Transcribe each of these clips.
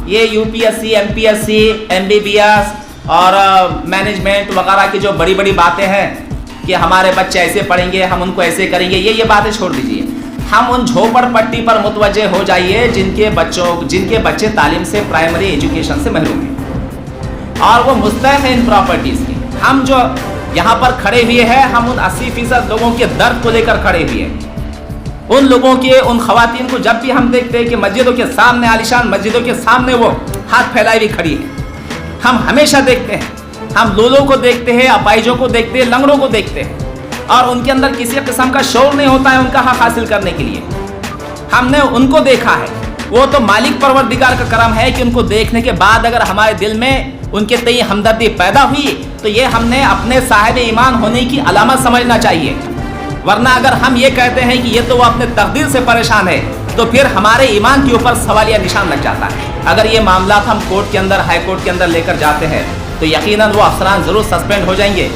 یہ UPSC MPSC MBBS اور management وغیرہ کی جو بڑی بڑی باتیں ہیں کہ ہمارے بچے ایسے پڑھیں گے، ہم ان کو ایسے کریں گے، یہ باتیں چھوڑ دیجیے. ہم ان جھوپڑ پٹی پر متوجہ ہو جائیے جن کے بچے تعلیم سے، پرائمری ایجوکیشن سے محروم ہیں اور وہ مستحق ہیں ان پراپرٹیز کے. ہم جو یہاں پر کھڑے ہوئے ہیں، ہم ان 80% لوگوں کے درد کو لے کر کھڑے ہوئے ہیں. ان لوگوں کے، ان خواتین کو جب بھی ہم دیکھتے ہیں کہ مسجدوں کے سامنے، عالیشان مسجدوں کے سامنے وہ ہاتھ پھیلائے ہوئی کھڑی ہے، ہم ہمیشہ دیکھتے ہیں. ہم لولوں کو دیکھتے ہیں، اپائجوں کو دیکھتے ہیں، لنگڑوں کو دیکھتے ہیں اور ان کے اندر کسی قسم کا شعور نہیں ہوتا ہے ان کا حق حاصل کرنے کے لیے. ہم نے ان کو دیکھا ہے. وہ تو مالک پروردگار کا کرم ہے کہ ان کو دیکھنے کے بعد اگر ہمارے دل میں ان کے تئیں ہمدردی پیدا ہوئی تو یہ ہم نے اپنے صاحب ایمان ہونے کی علامت سمجھنا چاہیے. ورنہ اگر ہم یہ کہتے ہیں کہ یہ تو وہ اپنے تقدیر سے پریشان ہے تو پھر ہمارے ایمان کے اوپر سوالیہ نشان لگ جاتا ہے. اگر یہ معاملات ہم کورٹ کے اندر، ہائی کورٹ کے اندر لے کر جاتے ہیں تو یقیناً وہ افسران ضرور سسپینڈ ہو جائیں گے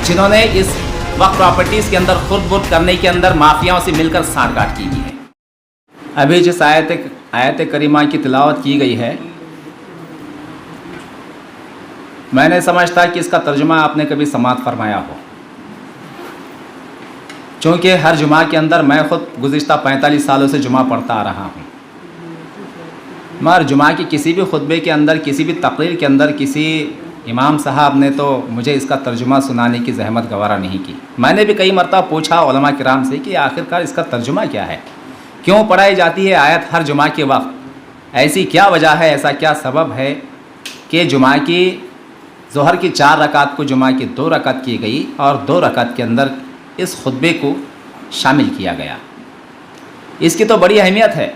جنہوں نے اس وقت پراپرٹیز کے اندر خرد برد کرنے کے اندر مافیاؤں سے مل کر سانٹھ گانٹھ کی گئی ہے. ابھی جس آیت کریمہ کی تلاوت کی گئی ہے، میں نے سمجھتا کہ اس کا ترجمہ آپ نے کبھی سماعت فرمایا ہو، چونکہ ہر جمعہ کے اندر میں خود گزشتہ 45 سالوں سے جمعہ پڑھتا آ رہا ہوں، مگر جمعہ کی کسی بھی خطبے کے اندر، کسی بھی تقریر کے اندر کسی امام صاحب نے تو مجھے اس کا ترجمہ سنانے کی زحمت گوارا نہیں کی. میں نے بھی کئی مرتبہ پوچھا علماء کرام سے کہ آخرکار اس کا ترجمہ کیا ہے، کیوں پڑھائی جاتی ہے آیت ہر جمعہ کے وقت، ایسی کیا وجہ ہے، ایسا کیا سبب ہے کہ جمعہ کی ظہر کی 4 رکعت کو جمعہ کی 2 رکعت کی گئی اور 2 رکعت کے اندر اس خطبے کو شامل کیا گیا. اس کی تو بڑی اہمیت ہے.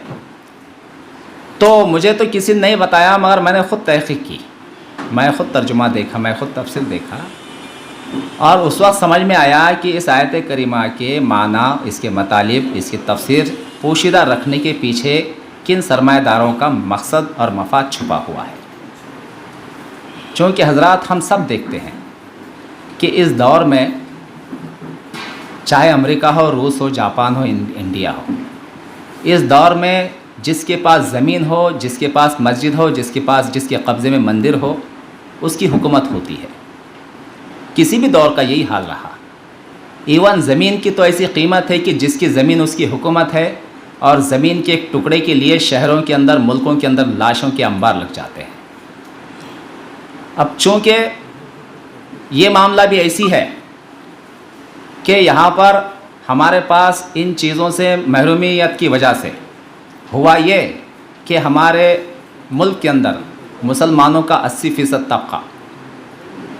تو مجھے تو کسی نے نہیں بتایا، مگر میں نے خود تحقیق کی، میں خود ترجمہ دیکھا، میں خود تفسیر دیکھا اور اس وقت سمجھ میں آیا کہ اس آیت کریمہ کے معنی، اس کے مطالب، اس کی تفسیر پوشیدہ رکھنے کے پیچھے کن سرمایہ داروں کا مقصد اور مفاد چھپا ہوا ہے. چونکہ حضرات ہم سب دیکھتے ہیں کہ اس دور میں چاہے امریکہ ہو، روس ہو، جاپان ہو، انڈیا ہو، اس دور میں جس کے پاس زمین ہو، جس کے پاس مسجد ہو، جس کے قبضے میں مندر ہو، اس کی حکومت ہوتی ہے. کسی بھی دور کا یہی حال رہا. ایون زمین کی تو ایسی قیمت ہے کہ جس کی زمین اس کی حکومت ہے، اور زمین کے ایک ٹکڑے کے لیے شہروں کے اندر، ملکوں کے اندر لاشوں کے انبار لگ جاتے ہیں. اب چونکہ یہ معاملہ بھی ایسی ہے کہ یہاں پر ہمارے پاس ان چیزوں سے محرومیت کی وجہ سے ہوا یہ کہ ہمارے ملک کے اندر مسلمانوں کا 80% طبقہ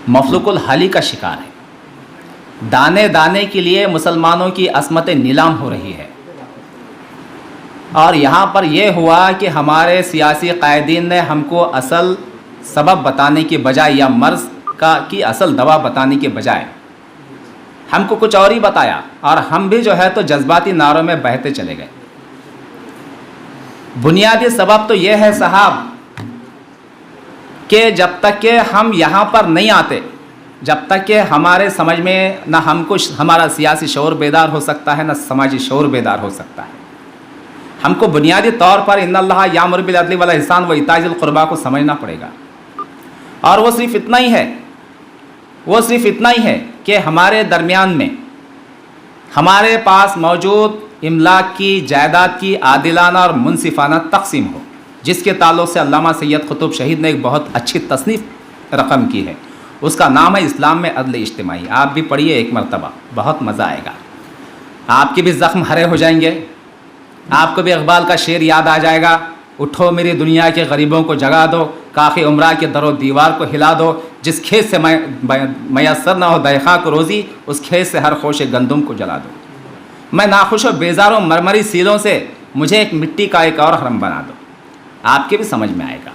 مفلوق الحالی کا شکار ہے. دانے دانے کے لیے مسلمانوں کی عصمت نیلام ہو رہی ہے. اور یہاں پر یہ ہوا کہ ہمارے سیاسی قائدین نے ہم کو اصل سبب بتانے کی بجائے یا مرض کی اصل دوا بتانے کے بجائے ہم کو کچھ اور ہی بتایا، اور ہم بھی جو ہے تو جذباتی نعروں میں بہتے چلے گئے. بنیادی سبب تو یہ ہے صاحب کہ جب تک کہ ہم یہاں پر نہیں آتے، جب تک کہ ہمارے سمجھ میں نہ ہمارا سیاسی شعور بیدار ہو سکتا ہے، نہ سماجی شعور بیدار ہو سکتا ہے. ہم کو بنیادی طور پر ان اللہ یامر بالعدل والاحسان وایتاء ذی القربی کو سمجھنا پڑے گا. اور وہ صرف اتنا ہی ہے کہ ہمارے درمیان میں ہمارے پاس موجود املاک کی، جائیداد کی عادلانہ اور منصفانہ تقسیم ہو، جس کے تعلق سے علامہ سید قطب شہید نے ایک بہت اچھی تصنیف رقم کی ہے. اس کا نام ہے اسلام میں عدل اجتماعی. آپ بھی پڑھیے ایک مرتبہ، بہت مزہ آئے گا. آپ کے بھی زخم ہرے ہو جائیں گے. آپ کو بھی اقبال کا شعر یاد آ جائے گا، اٹھو میری دنیا کے غریبوں کو جگا دو، کاخ عمرہ کے در و دیوار کو ہلا دو، جس کھیت سے میسر نہ ہو دہقاں کو روزی، اس کھیت سے ہر خوش گندم کو جلا دو. میں ناخوش و بیزار و مرمری سیلوں سے مجھے ایک مٹی کا ایک اور حرم بنا دو. آپ کے بھی سمجھ میں آئے گا.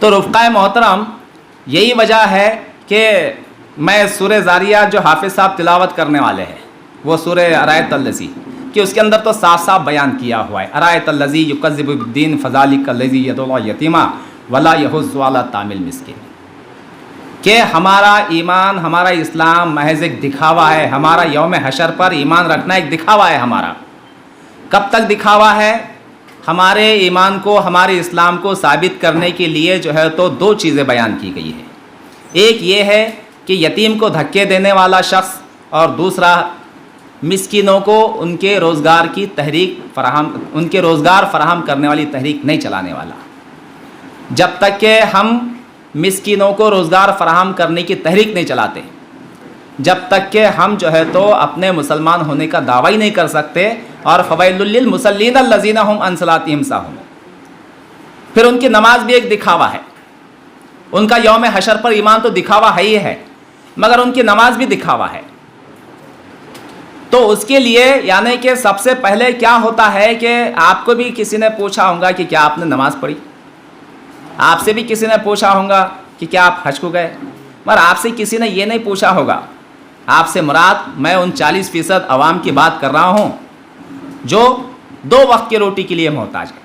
تو رفقائے محترم، یہی وجہ ہے کہ میں سورہ زاریات جو حافظ صاحب تلاوت کرنے والے ہیں، وہ سورہ ارایت الذی، کہ اس کے اندر تو صاف صاف بیان کیا ہوا ہے، ارایت الذی یکذب بالدین فذلک الذی یدعو الیتیم ولا یحض علی طعام المسکین، کہ ہمارا ایمان، ہمارا اسلام محض ایک دکھاوا ہے. ہمارا یوم حشر پر ایمان رکھنا ایک دکھاوا ہے. ہمارا کب تک دکھاوا ہے؟ ہمارے ایمان کو، ہمارے اسلام کو ثابت کرنے کے لیے جو ہے تو دو چیزیں بیان کی گئی ہے. ایک یہ ہے کہ یتیم کو دھکے دینے والا شخص، اور دوسرا مسکینوں کو ان کے روزگار فراہم کرنے والی تحریک نہیں چلانے والا. جب تک کہ ہم مسکینوں کو روزگار فراہم کرنے کی تحریک نہیں چلاتے، جب تک کہ ہم جو ہے تو اپنے مسلمان ہونے کا دعویٰ ہی نہیں کر سکتے. اور فویل للمصلین الذین هم عن صلاتهم ساہون، پھر ان کی نماز بھی ایک دکھاوا ہے. ان کا یوم حشر پر ایمان تو دکھاوا ہے ہی ہے، مگر ان کی نماز بھی دکھاوا ہے. تو اس کے لیے یعنی کہ سب سے پہلے کیا ہوتا ہے کہ آپ کو بھی کسی نے پوچھا ہوگا کہ کیا آپ نے نماز پڑھی، آپ سے بھی کسی نے پوچھا ہوگا کہ کیا آپ حج کو گئے، مگر آپ سے کسی نے یہ نہیں پوچھا ہوگا. آپ سے مراد میں ان 40% عوام کی بات کر رہا ہوں جو 2 وقت کی روٹی کے لیے محتاج ہے.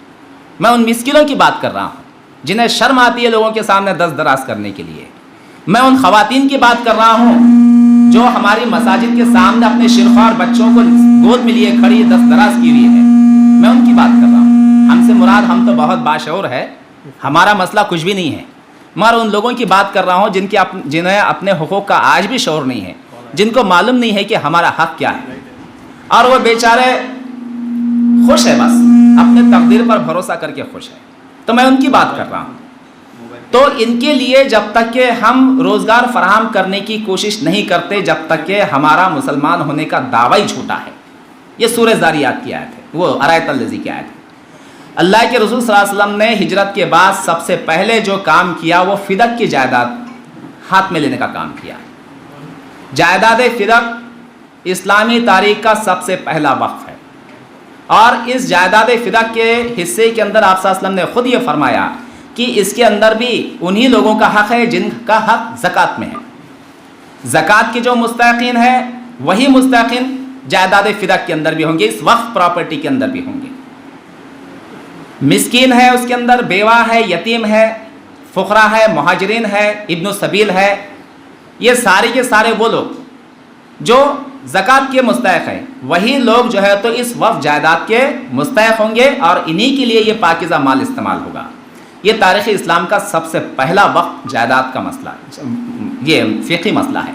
میں ان مسکینوں کی بات کر رہا ہوں جنہیں شرم آتی ہے لوگوں کے سامنے دست دراز کرنے کے لیے. میں ان خواتین کی بات کر رہا ہوں جو ہماری مساجد کے سامنے اپنے شرخوار بچوں کو گود میں لیے کھڑی دست دراز کی ہوئی ہے. میں ان کی بات کر رہا ہوں. ہم سے مراد ہم تو بہت باشعور ہے، ہمارا مسئلہ کچھ بھی نہیں ہے، مگر ان لوگوں کی بات کر رہا ہوں جنہیں اپنے حقوق کا آج بھی شعور نہیں ہے، جن کو معلوم نہیں ہے کہ ہمارا حق کیا ہے، اور وہ بیچارے خوش ہے، بس اپنے تقدیر پر بھروسہ کر کے خوش ہے. تو میں ان کی بات کر رہا ہوں. تو ان کے لیے جب تک کہ ہم روزگار فراہم کرنے کی کوشش نہیں کرتے، جب تک کہ ہمارا مسلمان ہونے کا دعویٰ ہی جھوٹا ہے. یہ سورہ زاریات کی آیت ہے، وہ ارایت الذی کی آیت ہے. اللہ کے رسول صلی اللہ علیہ وسلم نے ہجرت کے بعد سب سے پہلے جو کام کیا وہ فدق کی جائیداد ہاتھ میں لینے کا کام کیا. جائیداد فدق اسلامی تاریخ کا سب سے پہلا وقف ہے، اور اس جائیداد فدق کے حصے کے اندر آپ صلی اللہ علیہ وسلم نے خود یہ فرمایا کہ اس کے اندر بھی انہی لوگوں کا حق ہے جن کا حق زکوٰۃ میں ہے. زکوٰۃ کے جو مستحقین ہیں وہی مستحقین جائیداد فدق کے اندر بھی ہوں گے، اس وقف پراپرٹی کے اندر بھی ہوں گے. مسکین ہے، اس کے اندر بیوہ ہے، یتیم ہے، فقراء ہے، مہاجرین ہے، ابن السبیل ہے، یہ سارے کے سارے وہ لوگ جو زکوٰۃ کے مستحق ہیں، وہی لوگ جو ہے تو اس وقف جائیداد کے مستحق ہوں گے، اور انہی کے لیے یہ پاکیزہ مال استعمال ہوگا. یہ تاریخ اسلام کا سب سے پہلا وقف جائیداد کا مسئلہ، یہ فقہی مسئلہ ہے.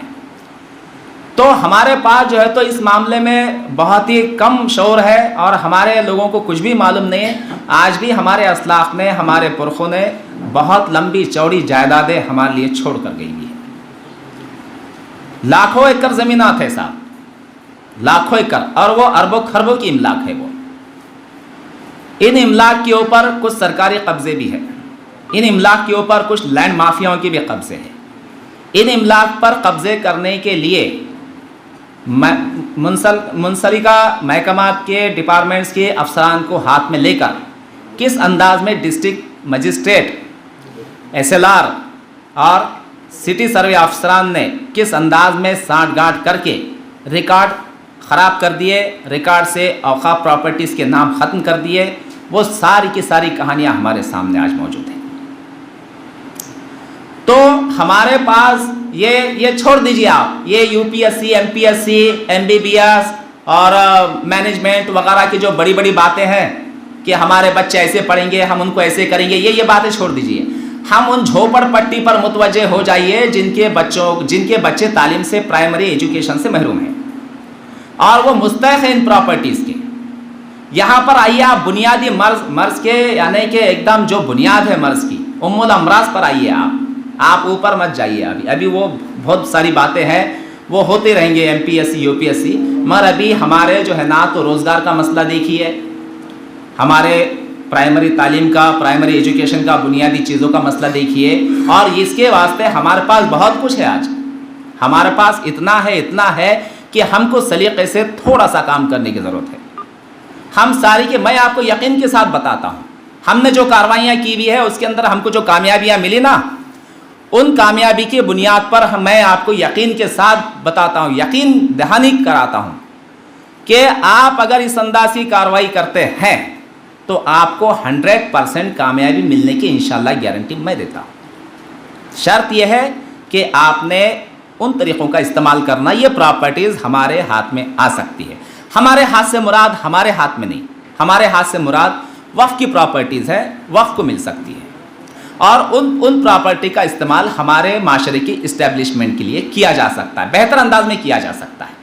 تو ہمارے پاس جو ہے تو اس معاملے میں بہت ہی کم شعور ہے، اور ہمارے لوگوں کو کچھ بھی معلوم نہیں ہے. آج بھی ہمارے اسلاف نے، ہمارے پرخوں نے بہت لمبی چوڑی جائیدادیں ہمارے لیے چھوڑ کر گئی ہوئی ہیں. لاکھوں ایکڑ زمینات ہے صاحب، لاکھوں ایکڑ، اور وہ اربوں خربوں کی املاک ہے. وہ ان املاک کے اوپر کچھ سرکاری قبضے بھی ہیں، ان املاک کے اوپر کچھ لینڈ مافیاؤں کے بھی قبضے ہیں. ان املاک پر قبضے کرنے کے لیے منسلکہ محکمات کے ڈپارٹمنٹس کے افسران کو ہاتھ میں لے کر کس انداز میں district magistrate, S L R اور سٹی سروے افسران نے کس انداز میں سانٹھ گانٹھ کر کے ریکارڈ خراب کر دیے، ریکارڈ سے اوقاف پراپرٹیز کے نام ختم کر دیے، وہ ساری کی ساری کہانیاں ہمارے سامنے آج موجود ہیں. تو ہمارے پاس یہ چھوڑ دیجیے آپ، یہ U P S C, M P S C, M B B S اور مینجمنٹ وغیرہ کی جو بڑی بڑی باتیں ہیں کہ ہمارے بچے ایسے پڑھیں گے، ہم ان کو ایسے کریں گے، یہ باتیں چھوڑ دیجیے. ہم ان جھوپڑ پٹی پر متوجہ ہو جائیے جن کے بچے تعلیم سے، پرائمری ایجوکیشن سے محروم ہیں اور وہ مستحق ہیں ان پراپرٹیز کے. یہاں پر آئیے آپ بنیادی مرض کے، یعنی کہ ایک دم جو بنیاد ہے مرض کی، ام الامراض پر آئیے آپ اوپر مت جائیے. ابھی وہ بہت ساری باتیں ہیں، وہ ہوتے رہیں گے، M P S C, U P S C, مگر ابھی ہمارے جو ہے نا تو روزگار کا مسئلہ دیکھیے، ہمارے پرائمری تعلیم کا، پرائمری ایجوکیشن کا، بنیادی چیزوں کا مسئلہ دیکھیے. اور اس کے واسطے ہمارے پاس بہت کچھ ہے. آج ہمارے پاس اتنا ہے کہ ہم کو سلیقے سے تھوڑا سا کام کرنے کی ضرورت ہے. ہم ساری کے، میں آپ کو یقین کے ساتھ بتاتا ہوں، ہم نے جو کاروائیاں کی ہوئی ہے اس کے اندر ہم کو جو کامیابیاں ملی نا، ان کامیابی کی بنیاد پر میں آپ کو یقین کے ساتھ بتاتا ہوں، یقین دہانی کراتا ہوں کہ آپ اگر اس انداز کی کارروائی کرتے ہیں تو آپ کو 100% کامیابی ملنے کی انشاءاللہ گارنٹی میں دیتا ہوں. شرط یہ ہے کہ آپ نے ان طریقوں کا استعمال کرنا. یہ پراپرٹیز ہمارے ہاتھ میں آ سکتی ہے. ہمارے ہاتھ سے مراد ہمارے ہاتھ میں نہیں، ہمارے ہاتھ سے مراد وقف کی پراپرٹیز ہے وقف کو مل سکتی ہے، اور ان پراپرٹی کا استعمال ہمارے معاشرے کی اسٹیبلشمنٹ کے لیے کیا جا سکتا ہے، بہتر انداز میں کیا جا سکتا ہے۔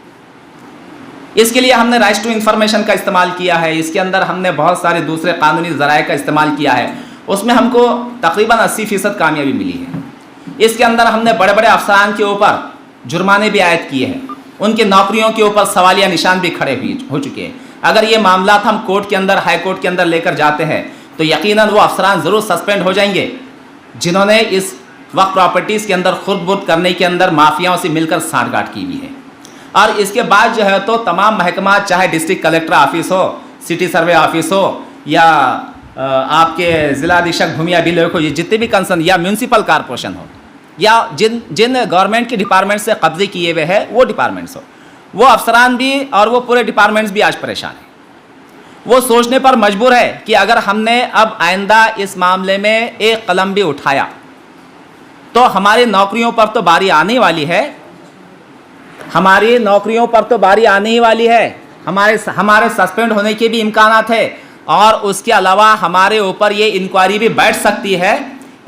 اس کے لیے ہم نے رائٹ ٹو انفارمیشن کا استعمال کیا ہے، اس کے اندر ہم نے بہت سارے دوسرے قانونی ذرائع کا استعمال کیا ہے، اس میں ہم کو تقریباً 80% کامیابی ملی ہے۔ اس کے اندر ہم نے بڑے بڑے افسران کے اوپر جرمانے بھی عائد کیے ہیں، ان کے نوکریوں کے اوپر سوالیہ نشان بھی کھڑے ہو چکے ہیں۔ اگر یہ معاملات ہم کورٹ کے اندر، ہائی کورٹ کے اندر لے کر جاتے ہیں تو یقیناً وہ افسران ضرور سسپینڈ ہو جائیں گے جنہوں نے اس وقف پراپرٹیز کے اندر خرد برد کرنے کے اندر مافیاؤں سے مل کر سانٹھ گانٹھ کی ہوئی ہے۔ اور اس کے بعد جو ہے تو تمام محکمات، چاہے ڈسٹرکٹ کلیکٹر آفس ہو، سٹی سروے آفس ہو، یا آپ کے ضلع ادھیشک بھومی ابھیلیکھ ہو، یہ جتنے بھی کنسرن، یا میونسپل کارپوریشن ہو، یا جن گورنمنٹ کے ڈپارٹمنٹ سے قبضے کیے ہوئے ہیں وہ ڈپارٹمنٹس ہو، وہ افسران بھی اور وہ پورے ڈپارٹمنٹس بھی آج پریشان ہیں۔ وہ سوچنے پر مجبور ہے کہ اگر ہم نے اب آئندہ اس معاملے میں ایک قلم بھی اٹھایا تو ہماری نوکریوں پر تو باری آنے والی ہے، ہماری نوکریوں پر تو باری آنے ہی والی ہے، ہمارے سسپینڈ ہونے کے بھی امکانات ہے، اور اس کے علاوہ ہمارے اوپر یہ انکوائری بھی بیٹھ سکتی ہے۔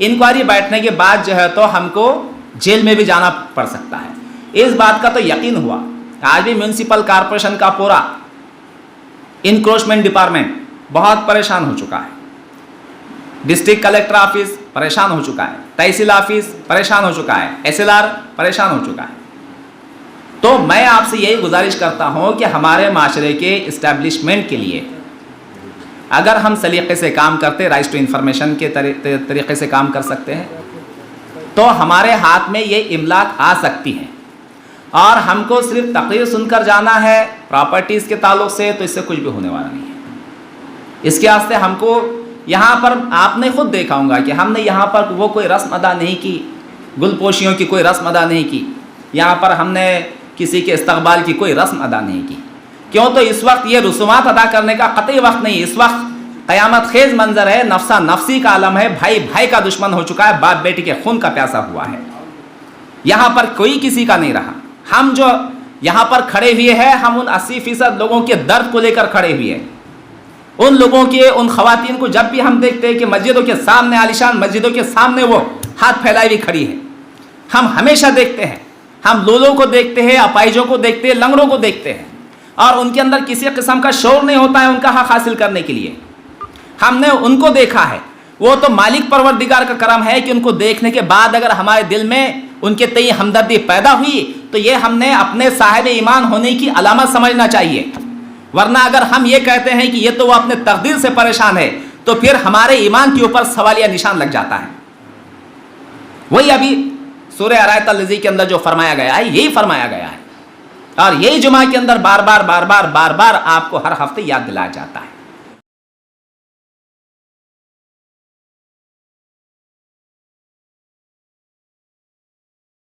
انکوائری بیٹھنے کے بعد جو ہے تو ہم کو جیل میں بھی جانا پڑ سکتا ہے۔ اس بات کا تو یقین ہوا، آج بھی میونسپل کارپوریشن کا پورا انکروچمنٹ ڈپارٹمنٹ بہت پریشان ہو چکا ہے، ڈسٹرکٹ کلیکٹر آفس پریشان ہو چکا ہے، تحصیل آفس پریشان ہو چکا ہے، SLR پریشان ہو چکا ہے۔ تو میں آپ سے یہی گزارش کرتا ہوں کہ ہمارے معاشرے کے اسٹیبلشمنٹ کے لیے اگر ہم سلیقے سے کام کرتے، رائٹ ٹو انفارمیشن کے طریقے سے کام کر سکتے ہیں، تو ہمارے ہاتھ میں یہ املاک آ سکتی ہیں، اور ہم کو صرف تقریر سن کر جانا ہے پراپرٹیز کے تعلق سے، تو اس سے کچھ بھی ہونے والا نہیں ہے۔ اس کے واسطے ہم کو یہاں پر، آپ نے خود دیکھا ہوگا کہ ہم نے یہاں پر وہ کوئی رسم ادا نہیں کی، گل پوشیوں کی کوئی رسم ادا نہیں کی، یہاں پر ہم نے کسی کے استقبال کی کوئی رسم ادا نہیں کی۔ کیوں؟ تو اس وقت یہ رسومات ادا کرنے کا قطعی وقت نہیں، اس وقت قیامت خیز منظر ہے، نفسا نفسی کا عالم ہے، بھائی بھائی کا دشمن ہو چکا ہے، باپ بیٹی کے خون کا پیاسا ہوا ہے، یہاں پر کوئی کسی کا نہیں رہا۔ ہم جو یہاں پر کھڑے ہوئے ہیں، ہم ان 80% لوگوں کے درد کو لے کر کھڑے ہوئے ہیں، ان لوگوں کے، ان خواتین کو جب بھی ہم دیکھتے ہیں کہ مسجدوں کے سامنے، عالیشان مسجدوں کے سامنے وہ ہاتھ پھیلائے ہوئی کھڑی ہے، ہم ہمیشہ دیکھتے ہیں، ہم لولوں کو دیکھتے ہیں، اپائجوں کو دیکھتے ہیں، لنگڑوں کو دیکھتے ہیں، اور ان کے اندر کسی قسم کا شور نہیں ہوتا ہے ان کا حق حاصل کرنے کے لیے۔ ہم نے ان کو دیکھا ہے، وہ تو مالک پروردگار کا کرم ہے کہ ان کو دیکھنے کے بعد اگر ہمارے دل میں ان کے تئیں ہمدردی پیدا ہوئی تو یہ ہم نے اپنے صاحب ایمان ہونے کی علامت سمجھنا چاہیے، ورنہ اگر ہم یہ کہتے ہیں کہ یہ تو وہ اپنے تقدیر سے پریشان ہے تو پھر ہمارے ایمان کے اوپر سوالیہ نشان لگ جاتا ہے۔ وہی ابھی سورہ آیت الذی کے اندر جو فرمایا گیا ہے، یہی فرمایا گیا ہے، اور یہی جمعہ کے اندر بار بار آپ کو ہر ہفتے یاد دلایا جاتا ہے۔